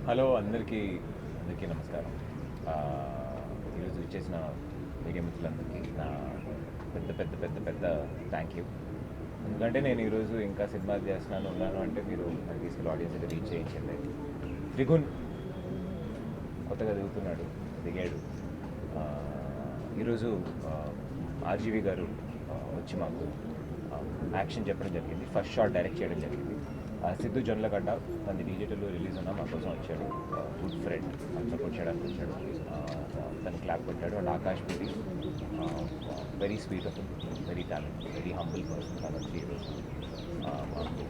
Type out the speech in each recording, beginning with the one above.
Hello అందరికీ నమస్కారం. ఈరోజు ఇచ్చేసిన మీడియా మిత్రులందరికీ నా పెద్ద పెద్ద పెద్ద పెద్ద థ్యాంక్ యూ. ఎందుకంటే నేను ఈరోజు ఇంకా సినిమాలు ఉన్నాను అంటే మీరు నాకు తీసుకెళ్ళి ఆడియన్స్కి రీచ్ చేయించండి. త్రిగుణ్ కొత్తగా దిగాడు. ఈరోజు ఆర్జీవి గారు వచ్చి మాకు యాక్షన్ చెప్పడం జరిగింది. ఫస్ట్ షాట్ డైరెక్ట్ చేయడం జరిగింది. సిద్ధు జొన్నలగడ్డ తన డిజిటల్ రిలీజ్ ఉన్నా మా కోసం వచ్చాడు. గుడ్ ఫ్రెండ్ సపోర్ట్ చేయడానికి వచ్చాడు. తను క్లాప్ కొట్టాడు. And Akash puri very sweet of very talent, very humble person. తను వచ్చి ఈరోజు మాకు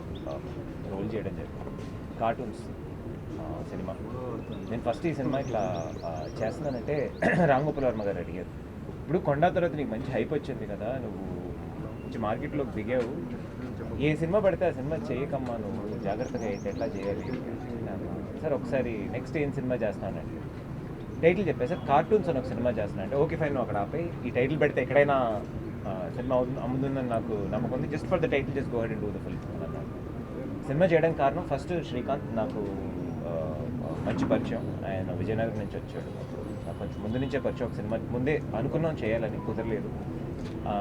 రోల్ చేయడం జరిగింది. కార్టూన్స్ సినిమా నేను ఫస్ట్ ఈ సినిమా ఇట్లా చేస్తున్నానంటే రాంగోపాల్ వర్మ గారు అడిగారు, ఇప్పుడు కొండా తర్వాత నీకు మంచి హైప్ వచ్చింది కదా, నువ్వు మంచి మార్కెట్లోకి దిగావు, ఏ సినిమా పడితే ఆ సినిమా చేయకమ్మా, నువ్వు జాగ్రత్తగా అయితే ఎట్లా చేయాలి సార్, ఒకసారి నెక్స్ట్ ఏం సినిమా చేస్తానండి టైటిల్ చెప్పాను సార్, కార్టూన్స్ అని ఒక సినిమా చేస్తాను అంటే ఓకే ఫైన్, నువ్వు అక్కడ ఆపై ఈ టైటిల్ పెడితే ఎక్కడైనా సినిమా అమ్ముతుందని నాకు నమ్మకం ఉంది, just for the title just go head and do the film అన్నాను. సినిమా చేయడానికి కారణం ఫస్ట్ శ్రీకాంత్ నాకు మంచి పరిచయం. ఆయన విజయనగరం నుంచి వచ్చాడు. నాకు కొంచెం ముందు నుంచే పరిచయం. ఒక సినిమా ముందే అనుకున్నాం చేయాలని, కుదరలేదు.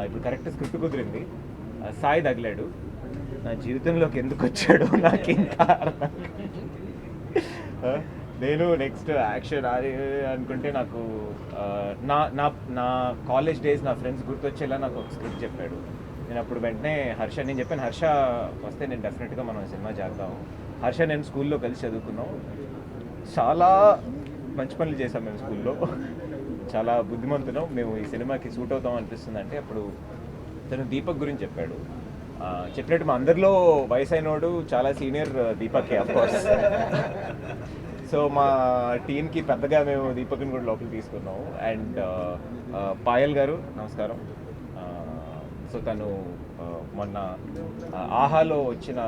ఇప్పుడు కరెక్ట్ స్క్రిప్ట్ కుదిరింది. సాయి తగిలాడు. నా జీవితంలోకి ఎందుకు వచ్చాడో నాకు ఇంకా అర్థం. నేను నెక్స్ట్ యాక్షన్ అనుకుంటే నాకు నా నా నా కాలేజ్ డేస్ నా ఫ్రెండ్స్ గుర్తొచ్చేలా నాకు ఒక స్క్రిప్ట్ చెప్పాడు. నేను అప్పుడు వెంటనే నేను చెప్పాను, హర్ష వస్తే నేను డెఫినెట్గా మనం సినిమా చేద్దాం. హర్ష నేను స్కూల్లో కలిసి చదువుకున్నాం. చాలా మంచి పనులు చేసాం మేము స్కూల్లో. చాలా బుద్ధిమంతులం. మేము ఈ సినిమాకి సూట్ అవుతాం అనిపిస్తుంది. అంటే అప్పుడు తను దీపక్ గురించి చెప్పాడు. చెప్పినట్టు మా అందరిలో వయసు అయినోడు చాలా సీనియర్ దీపక్ అఫ్కోర్స్. సో మా టీంకి పెద్దగా మేము దీపక్ని కూడా లోపలికి తీసుకున్నాము. అండ్ పాయల్ గారు నమస్కారం. సో తను మొన్న ఆహాలో వచ్చిన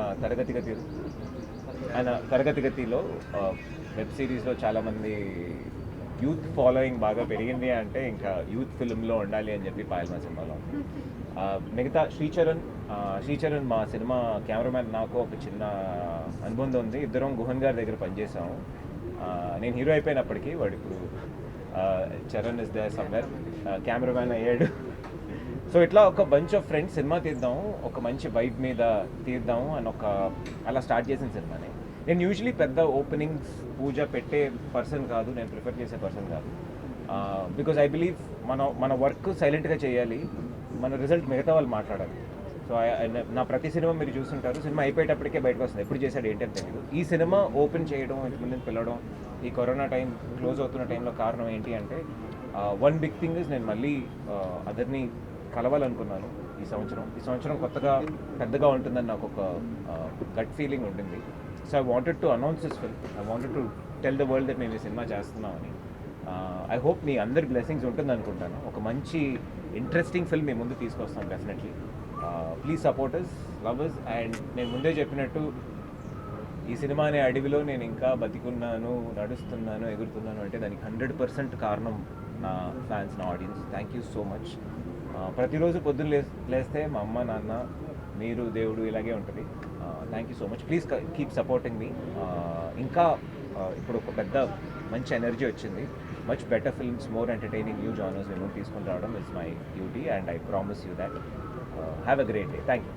తరగతి గతిలో వెబ్ సిరీస్లో చాలామంది యూత్ ఫాలోయింగ్ బాగా పెరిగింది అంటే ఇంకా యూత్ ఫిల్మ్లో ఉండాలి అని చెప్పి పాయల్ మా సినిమాలో. మిగతా శ్రీచరణ్ మా సినిమా కెమెరామ్యాన్. నాకు ఒక చిన్న అనుబంధం ఉంది. ఇద్దరం గుహన్ గారి దగ్గర పనిచేసాము. నేను హీరో అయిపోయినప్పటికీ వాడు ఇప్పుడు Charan is there somewhere cameraman అయ్యాడు. సో ఇట్లా ఒక బంచ్ ఆఫ్ ఫ్రెండ్స్ సినిమా తీద్దాం, ఒక మంచి వైబ్ మీద తీద్దాం అని అలా స్టార్ట్ చేసిన సినిమాని. నేను యూజువలీ పెద్ద ఓపెనింగ్స్ పూజ పెట్టే పర్సన్ కాదు, నేను ప్రిఫర్ చేసే పర్సన్ కాదు. బికాజ్ ఐ బిలీవ్ మన వర్క్ సైలెంట్గా చేయాలి, మన రిజల్ట్ మిగతా వాళ్ళు మాట్లాడాలి. సో నా ప్రతి సినిమా మీరు చూస్తుంటారు, సినిమా అయిపోయేటప్పటికే బయటకు వస్తుంది, ఎప్పుడు చేశాడు ఏంటని తెలియదు. ఈ సినిమా ఓపెన్ చేయడం, ఇంతమందిని పిలవడం, ఈ కరోనా టైం క్లోజ్ అవుతున్న టైంలో కారణం ఏంటి అంటే వన్ బిగ్ థింగ్ ఇస్ నేను మళ్ళీ అదర్ని కలవాలనుకున్నాను. ఈ సంవత్సరం కొత్తగా పెద్దగా ఉంటుందని నాకు ఒక గట్ ఫీలింగ్ ఉంటుంది. So I wanted to announce this film. I wanted to tell the world that నేను ఈ సినిమా చేస్తున్నామని. ఐ హోప్ మీ అందరి బ్లెస్సింగ్స్ ఉంటుంది అనుకుంటాను. ఒక మంచి ఇంట్రెస్టింగ్ ఫిల్మ్ మీ ముందు తీసుకొస్తాం definitely. Please support us, love us. And నేను ముందే చెప్పినట్టు ఈ సినిమా అనే అడవిలో నేను ఇంకా బతికున్నాను, నడుస్తున్నాను, ఎగురుతున్నాను అంటే దానికి 100% కారణం నా ఫ్యాన్స్, నా audience. Thank you so much. ప్రతిరోజు పొద్దున్న లేస్తే మా అమ్మ, నాన్న, మీరు, దేవుడు ఇలాగే ఉంటుంది. Thank you so much. Please keep supporting me. ఇంకా ఇప్పుడు ఒక పెద్ద మంచి ఎనర్జీ వచ్చింది. Much better films, more entertaining, new genres మేము తీసుకొని రావడం is my duty and I promise you that. Have a great day. Thank you.